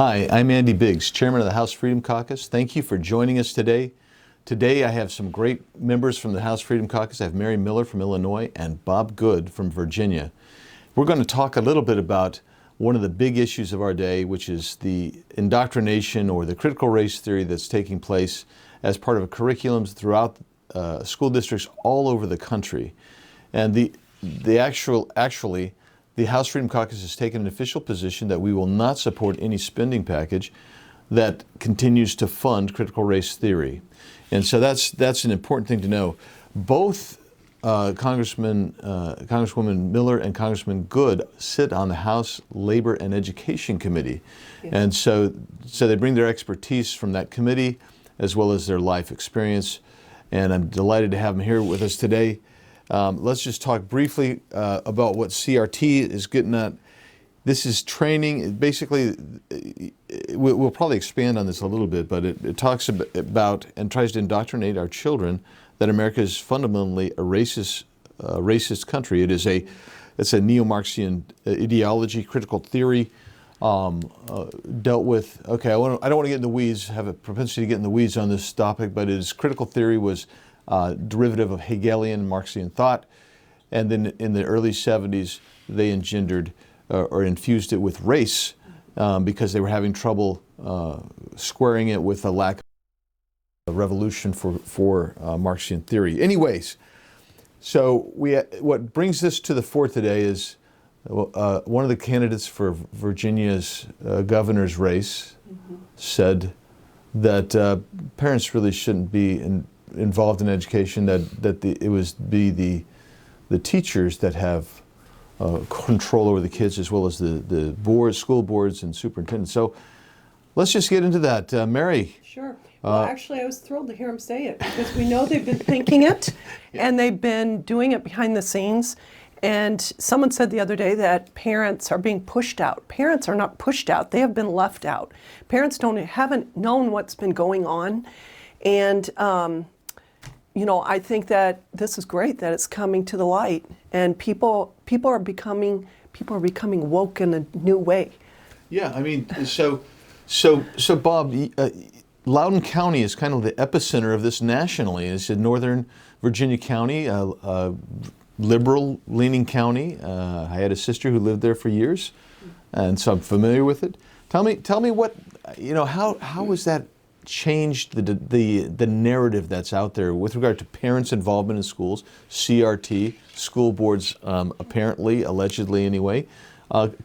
Hi, I'm Andy Biggs, Chairman of the House Freedom Caucus. Thank you for joining us today. Today I have some great members from the House Freedom Caucus. I have Mary Miller from Illinois and Bob Good from Virginia. We're going to talk a little bit about one of the big issues of our day, which is the indoctrination or the critical race theory that's taking place as part of curriculums throughout school districts all over the country. And the House Freedom Caucus has taken an official position that we will not support any spending package that continues to fund critical race theory. And so that's an important thing to know. Both Congresswoman Miller and Congressman Good sit on the House Labor and Education Committee. Yes. And so they bring their expertise from that committee as well as their life experience. And I'm delighted to have them here with us today. Let's just talk briefly about what CRT is getting at. This is training. Basically, we'll probably expand on this a little bit, but it talks about and tries to indoctrinate our children that America is fundamentally a racist country. It's a neo-Marxian ideology, critical theory, dealt with. Okay, I don't want to get in the weeds. Have a propensity to get in the weeds on this topic, but critical theory was derivative of Hegelian Marxian thought, and then in the early 70s they engendered or infused it with race because they were having trouble squaring it with a lack of revolution for Marxian theory. Anyways, so what brings this to the fore today is one of the candidates for Virginia's governor's race said that parents really shouldn't be involved in education, that it was the teachers that have control over the kids as well as the boards, school boards and superintendents. So let's just get into that. Mary. Sure. Well, actually, I was thrilled to hear him say it because we know they've been thinking it and they've been doing it behind the scenes. And someone said the other day that parents are being pushed out. Parents are not pushed out. They have been left out. Parents haven't known what's been going on. And I think that this is great that it's coming to the light, and people are becoming woke in a new way. Yeah, I mean, so Bob, Loudoun County is kind of the epicenter of this nationally. It's in Northern Virginia County, liberal-leaning county. I had a sister who lived there for years, and so I'm familiar with it. Tell me what how was that changed the narrative that's out there with regard to parents' involvement in schools, CRT, school boards apparently, allegedly anyway,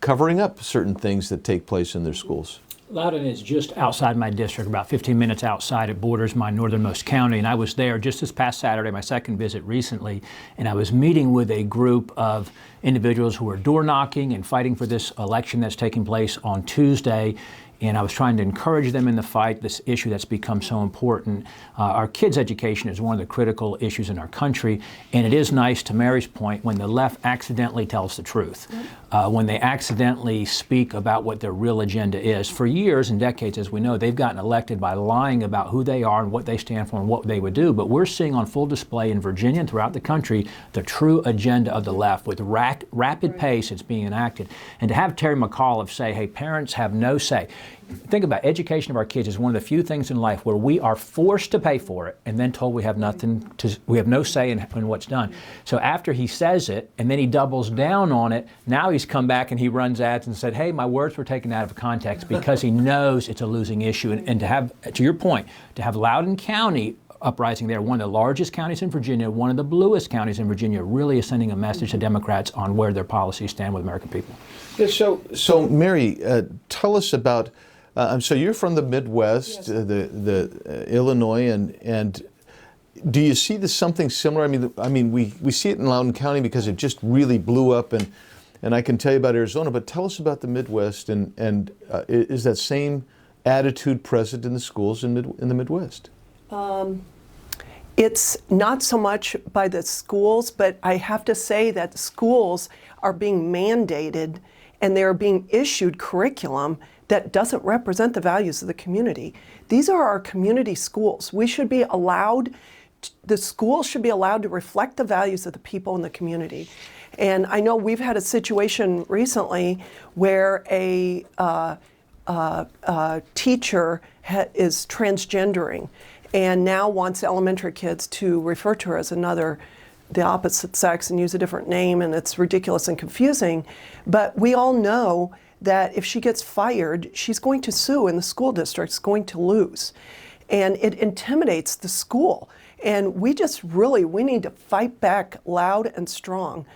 covering up certain things that take place in their schools? Loudoun is just outside my district, about 15 minutes outside. It borders my northernmost county, and I was there just this past Saturday, my second visit recently, and I was meeting with a group of individuals who are door knocking and fighting for this election that's taking place on Tuesday. And I was trying to encourage them in the fight, this issue that's become so important. Our kids' education is one of the critical issues in our country, and it is nice, to Mary's point, when the left accidentally tells the truth, when they accidentally speak about what their real agenda is. For years and decades, as we know, they've gotten elected by lying about who they are and what they stand for and what they would do. But we're seeing on full display in Virginia and throughout the country the true agenda of the left. With rapid pace, it's being enacted. And to have Terry McAuliffe say, hey, parents have no say. Think about it. Education of our kids is one of the few things in life where we are forced to pay for it and then told we have we have no say in what's done. So after he says it and then he doubles down on it, now he's come back and he runs ads and said, hey, my words were taken out of context, because he knows it's a losing issue. And to have, to your point, to have Loudoun County Uprising there, one of the largest counties in Virginia, one of the bluest counties in Virginia, really is sending a message to Democrats on where their policies stand with American people. Yeah, so Mary, tell us about, so you're from the Midwest, yes. the Illinois, and do you see this something similar? I mean, we see it in Loudoun County because it just really blew up, and I can tell you about Arizona, but tell us about the Midwest, and is that same attitude present in the schools in the Midwest? It's not so much by the schools, but I have to say that the schools are being mandated and they're being issued curriculum that doesn't represent the values of the community. These are our community schools. We should be allowed, the schools should be allowed to reflect the values of the people in the community. And I know we've had a situation recently where a teacher is transgendering and now wants elementary kids to refer to her as the opposite sex and use a different name, and it's ridiculous and confusing. But we all know that if she gets fired, she's going to sue and the school district's going to lose. And it intimidates the school. And we need to fight back loud and strong.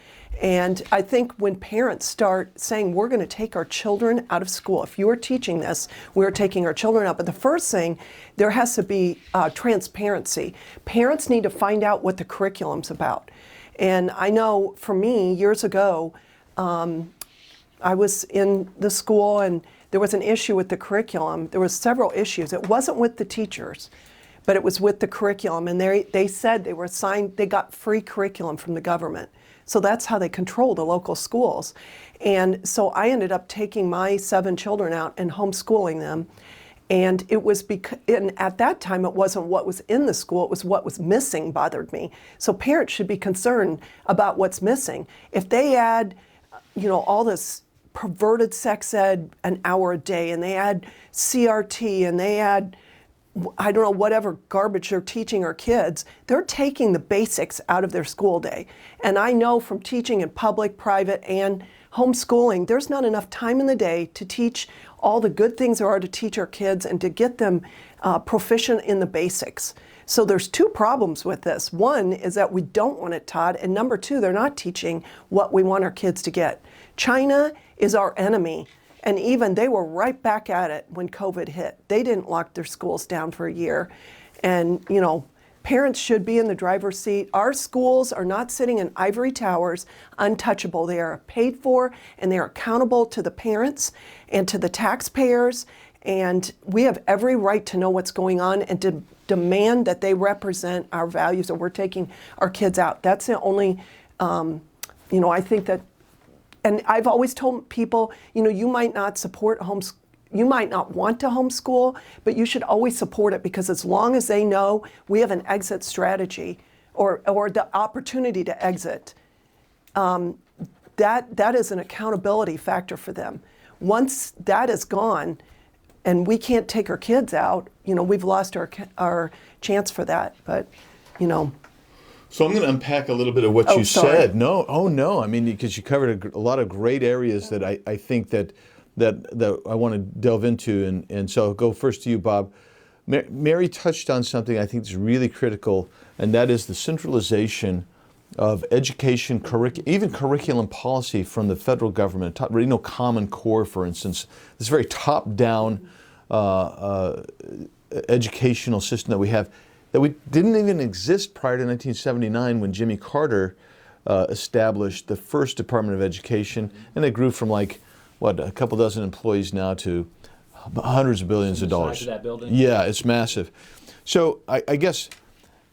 And I think when parents start saying, we're going to take our children out of school, if you are teaching this, we're taking our children out. But the first thing, there has to be transparency. Parents need to find out what the curriculum's about. And I know for me, years ago, I was in the school and there was an issue with the curriculum. There was several issues. It wasn't with the teachers, but it was with the curriculum. And they said they got free curriculum from the government. So that's how they control the local schools. And so I ended up taking my 7 children out and homeschooling them. And it was and at that time, it wasn't what was in the school, it was what was missing bothered me. So parents should be concerned about what's missing. If they add, all this perverted sex ed an hour a day, and they add CRT, and they add, I don't know, whatever garbage they're teaching our kids, they're taking the basics out of their school day. And I know from teaching in public, private, and homeschooling, there's not enough time in the day to teach all the good things there are to teach our kids and to get them proficient in the basics. So there's 2 problems with this. One is that we don't want it taught, and number 2, they're not teaching what we want our kids to get. China is our enemy. And even they were right back at it when COVID hit. They didn't lock their schools down for a year. And, parents should be in the driver's seat. Our schools are not sitting in ivory towers, untouchable. They are paid for and they are accountable to the parents and to the taxpayers. And we have every right to know what's going on and to demand that they represent our values, and we're taking our kids out. That's the only, I think that. And I've always told people, you might not support you might not want to homeschool, but you should always support it, because as long as they know we have an exit strategy or the opportunity to exit, that is an accountability factor for them. Once that is gone and we can't take our kids out, we've lost our chance for that. But, So I'm going to unpack a little bit of what you sorry. said. No, I mean, because you covered a lot of great areas that I think that I want to delve into, and so I'll go first to you, Bob. Mary touched on something I think is really critical, and that is the centralization of education, even curriculum policy from the federal government. Common Core, for instance, this very top-down educational system that we have, that we didn't even exist prior to 1979 when Jimmy Carter established the first Department of Education, and it grew from a couple dozen employees now to hundreds of billions of dollars. Size of that building? Yeah, it's massive. So I guess,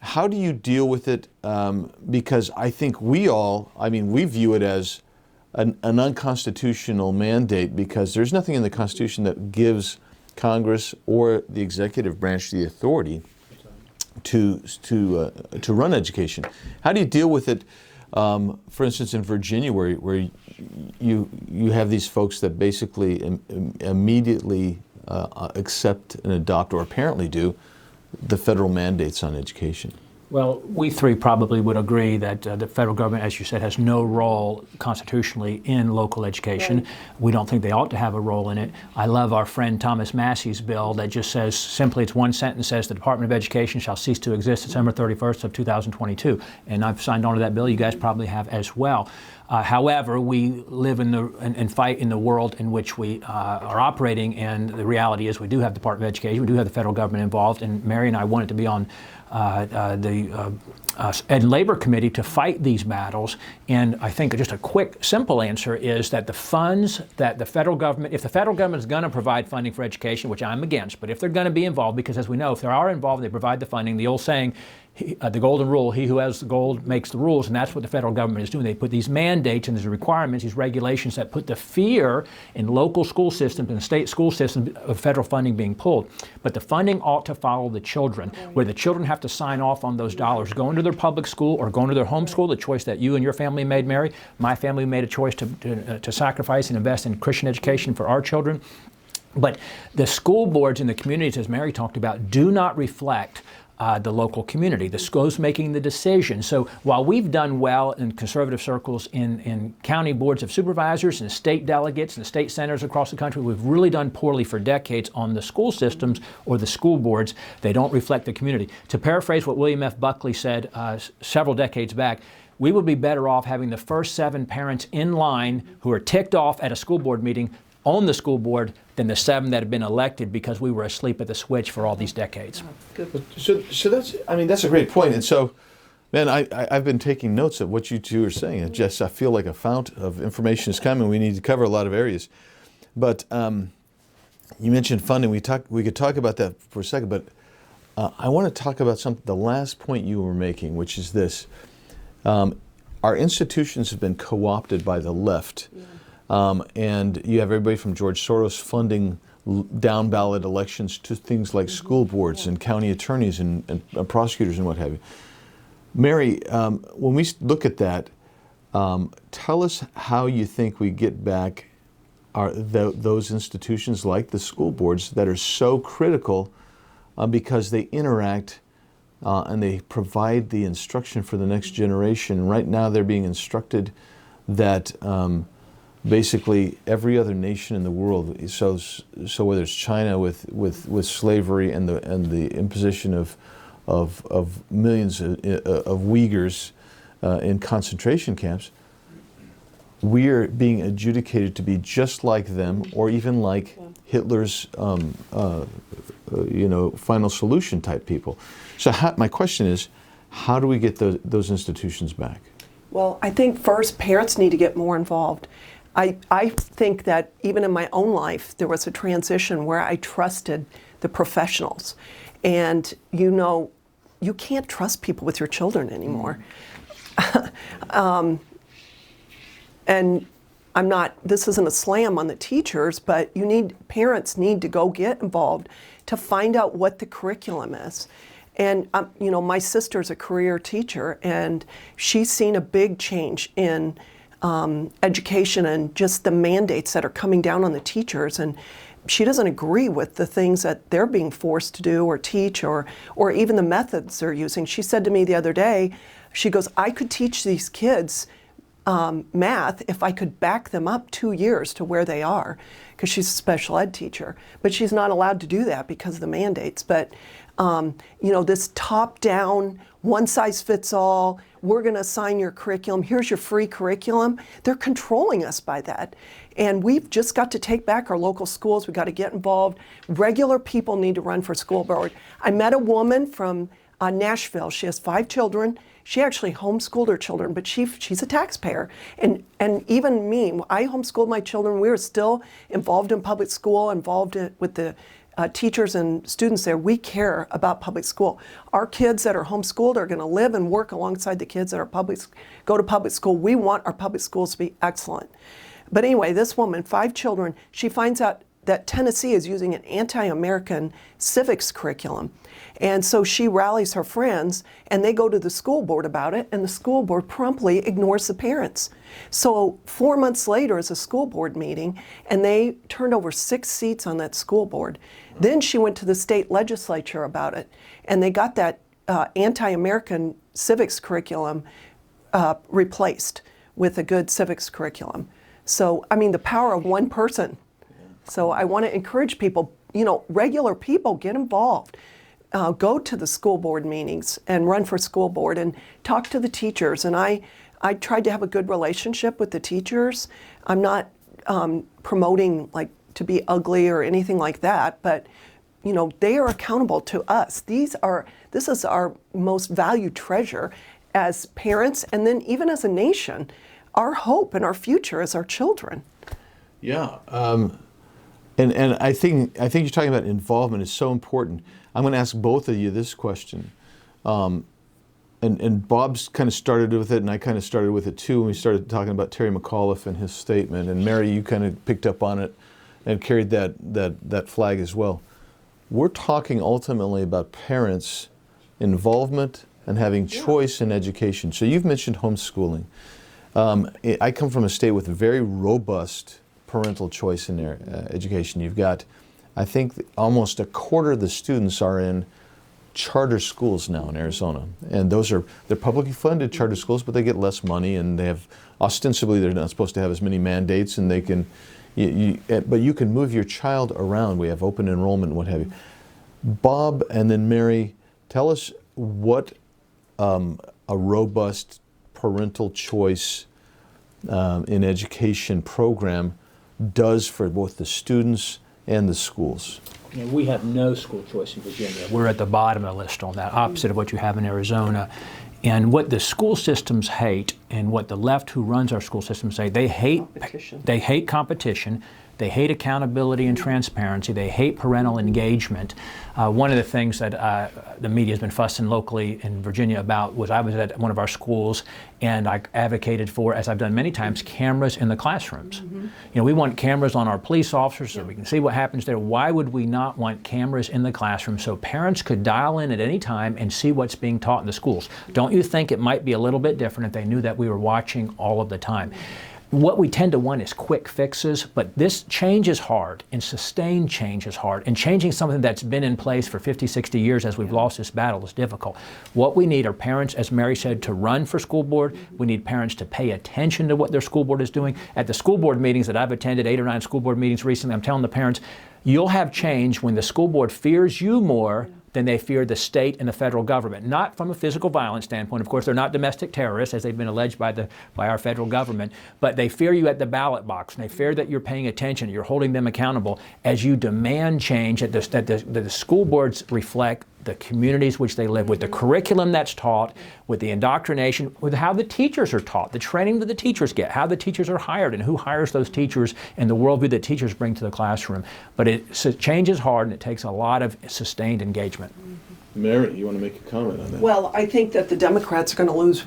how do you deal with it? Because I think we view it as an unconstitutional mandate, because there's nothing in the Constitution that gives Congress or the executive branch the authority to run education. How do you deal with it? For instance, in Virginia, where you have these folks that basically immediately accept and adopt, or apparently do, the federal mandates on education. Well, we 3 probably would agree that the federal government, as you said, has no role constitutionally in local education. Right. We don't think they ought to have a role in it. I love our friend Thomas Massey's bill that just says, simply, it's one sentence, says the Department of Education shall cease to exist December 31st of 2022. And I've signed on to that bill. You guys probably have as well. However, we live and fight in the world in which we are operating, and the reality is we do have the Department of Education, we do have the federal government involved, and Mary and I wanted to be on the Ed and Labor Committee to fight these battles. And I think just a quick, simple answer is that the funds that the federal government, if the federal government is going to provide funding for education, which I'm against, but if they're going to be involved, because as we know, if they are involved, they provide the funding, the old saying, the golden rule, he who has the gold makes the rules, and that's what the federal government is doing. They put these mandates and these requirements, these regulations that put the fear in local school systems and state school systems of federal funding being pulled. But the funding ought to follow the children, where the children have to sign off on those dollars, going to their public school or going to their home school, the choice that you and your family made, Mary. My family made a choice to sacrifice and invest in Christian education for our children. But the school boards in the communities, as Mary talked about, do not reflect the local community, the schools making the decision. So while we've done well in conservative circles in county boards of supervisors and state delegates and state senators across the country, we've really done poorly for decades on the school systems or the school boards. They don't reflect the community. To paraphrase what William F. Buckley said several decades back, we would be better off having the first 7 parents in line who are ticked off at a school board meeting on the school board than the 7 that have been elected because we were asleep at the switch for all these decades. Good. So that's, I mean, that's a great point. And so, man, I've been taking notes of what you two are saying. And just, I feel like a fount of information is coming. We need to cover a lot of areas. But you mentioned funding. We could talk about that for a second. But I want to talk about the last point you were making, which is this. Our institutions have been co-opted by the left. Yeah. And you have everybody from George Soros funding down ballot elections to things like school boards and county attorneys and prosecutors and what have you. Mary, when we look at that, tell us how you think we get back those institutions like the school boards that are so critical because they interact and they provide the instruction for the next generation. Right now they're being instructed that basically every other nation in the world, so whether it's China with slavery and the imposition of millions of Uyghurs in concentration camps, we are being adjudicated to be just like them, or even like Hitler's final solution type people. So my question is, how do we get those institutions back? Well, I think first parents need to get more involved. I think that even in my own life, there was a transition where I trusted the professionals. And you can't trust people with your children anymore. And this isn't a slam on the teachers, but parents need to go get involved to find out what the curriculum is. And my sister's a career teacher, and she's seen a big change in education and just the mandates that are coming down on the teachers. And she doesn't agree with the things that they're being forced to do or teach or even the methods they're using. She said to me the other day, she goes, I could teach these kids math if I could back them up 2 years to where they are, because she's a special ed teacher. But she's not allowed to do that because of the mandates. But this top-down, one-size-fits-all, we're going to assign your curriculum, here's your free curriculum, they're controlling us by that. And we've just got to take back our local schools. We've got to get involved. Regular people need to run for school board. I met a woman from Nashville. She has 5 children. She actually homeschooled her children, but she's a taxpayer. And even me, I homeschooled my children. We were still involved in public school, involved with the teachers and students there. We care about public school. Our kids that are homeschooled are going to live and work alongside the kids that are go to public school. We want our public schools to be excellent. But anyway, this woman, 5 children, she finds out that Tennessee is using an anti-American civics curriculum. And so she rallies her friends, and they go to the school board about it, and the school board promptly ignores the parents. So 4 months later is a school board meeting, and they turned over 6 seats on that school board. Then she went to the state legislature about it, and they got that anti-American civics curriculum replaced with a good civics curriculum. So, I mean, the power of one person. So I want to encourage people, regular people, get involved. Go to the school board meetings and run for school board and talk to the teachers. And I tried to have a good relationship with the teachers. I'm not promoting to be ugly or anything like that, but they are accountable to us. This is our most valued treasure as parents, and then even as a nation. Our hope and our future is our children. Yeah. And I think you're talking about involvement is so important. I'm going to ask both of you this question. And Bob's kind of started with it, and I kind of started with it too when we started talking about Terry McAuliffe and his statement. And Mary, you kind of picked up on it and carried that flag as well. We're talking ultimately about parents' involvement and having choice in education. So you've mentioned homeschooling. I come from a state with very robust parental choice in their education. You've got I think almost a quarter of the students are in charter schools now in Arizona, and they're publicly funded charter schools, but they get less money, and they have ostensibly they're not supposed to have as many mandates, and they can, but you can move your child around. We have open enrollment and what have you. Bob and then Mary, tell us what a robust parental choice in education program does for both the students and the schools. You know, we have no school choice in Virginia. We're at the bottom of the list on that, opposite of what you have in Arizona. And what the school systems hate, and what the left who runs our school systems say, they hate competition. They hate competition. They hate accountability and transparency. They hate parental engagement. One of the things that the media has been fussing locally in Virginia about was I was at one of our schools and I advocated for, as I've done many times, cameras in the classrooms. Mm-hmm. You know, we want cameras on our police officers so we can see what happens there. Why would we not want cameras in the classroom so parents could dial in at any time and see what's being taught in the schools? Don't you think it might be a little bit different if they knew that we were watching all of the time? What we tend to want is quick fixes, but this change is hard, and sustained change is hard, and changing something that's been in place for 50, 60 years as we've lost this battle is difficult. What we need are parents, as Mary said, to run for school board. We need parents to pay attention to what their school board is doing. At the school board meetings that I've attended, 8 or 9 school board meetings recently, I'm telling the parents, you'll have change when the school board fears you more than they fear the state and the federal government. Not from a physical violence standpoint. Of course, they're not domestic terrorists, as they've been alleged by our federal government, but they fear you at the ballot box, and they fear that you're paying attention, you're holding them accountable as you demand change, that the school boards reflect the communities which they live with, the curriculum that's taught, with the indoctrination, with how the teachers are taught, the training that the teachers get, how the teachers are hired, and who hires those teachers, and the worldview that teachers bring to the classroom. But change is hard, and it takes a lot of sustained engagement. Mary, you want to make a comment on that? Well, I think that the Democrats are going to lose,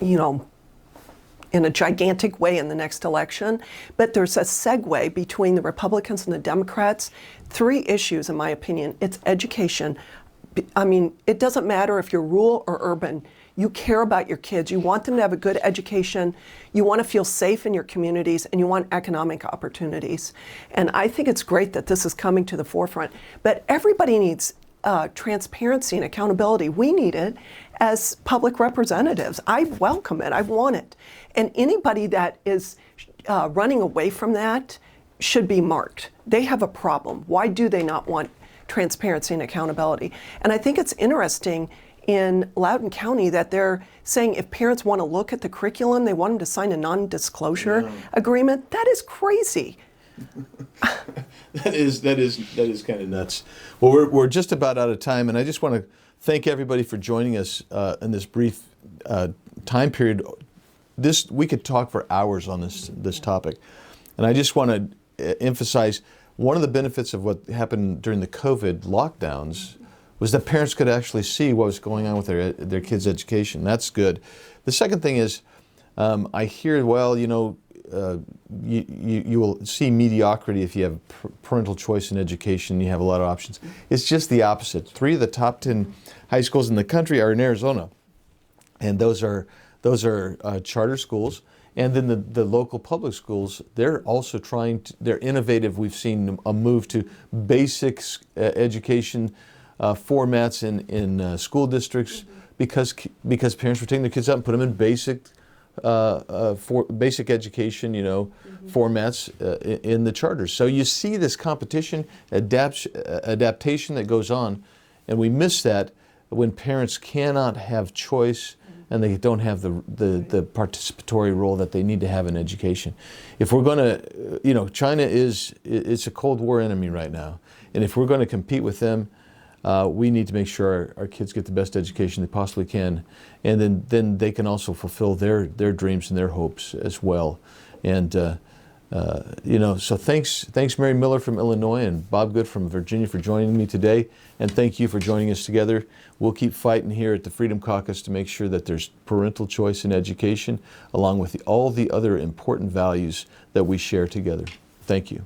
you know, in a gigantic way in the next election, but there's a segue between the Republicans and the Democrats. 3 issues, in my opinion. It's education. I mean, it doesn't matter if you're rural or urban. You care about your kids. You want them to have a good education. You want to feel safe in your communities, and you want economic opportunities. And I think it's great that this is coming to the forefront. But everybody needs transparency and accountability. We need it as public representatives. I welcome it. I want it. And anybody that is running away from that should be marked. They have a problem. Why do they not want transparency and accountability? And I think it's interesting in Loudoun County that they're saying if parents want to look at the curriculum, they want them to sign a non-disclosure agreement. That is crazy. That is kind of nuts. Well, we're just about out of time, and I just want to thank everybody for joining us in this brief time period. We could talk for hours on this topic, and I just want to emphasize one of the benefits of what happened during the COVID lockdowns was that parents could actually see what was going on with their kids' education. That's good. The second thing is, I hear, well, you know, you will see mediocrity if you have parental choice in education. You have a lot of options. It's just the opposite. 3 of the top 10 high schools in the country are in Arizona, and those are charter schools. And then the local public schools, they're also they're innovative. We've seen a move to basic education formats in school districts because parents were taking their kids out and put them in basic education, you know, formats in the charters. So you see this competition, adaptation that goes on, and we miss that when parents cannot have choice and they don't have the participatory role that they need to have in education. If we're going to, you know, China it's a Cold War enemy right now, and if we're going to compete with them, we need to make sure our kids get the best education they possibly can, and then they can also fulfill their dreams and their hopes as well. And you know, so thanks Mary Miller from Illinois and Bob Good from Virginia for joining me today, and thank you for joining us together. We'll keep fighting here at the Freedom Caucus to make sure that there's parental choice in education, along with all the other important values that we share together. Thank you.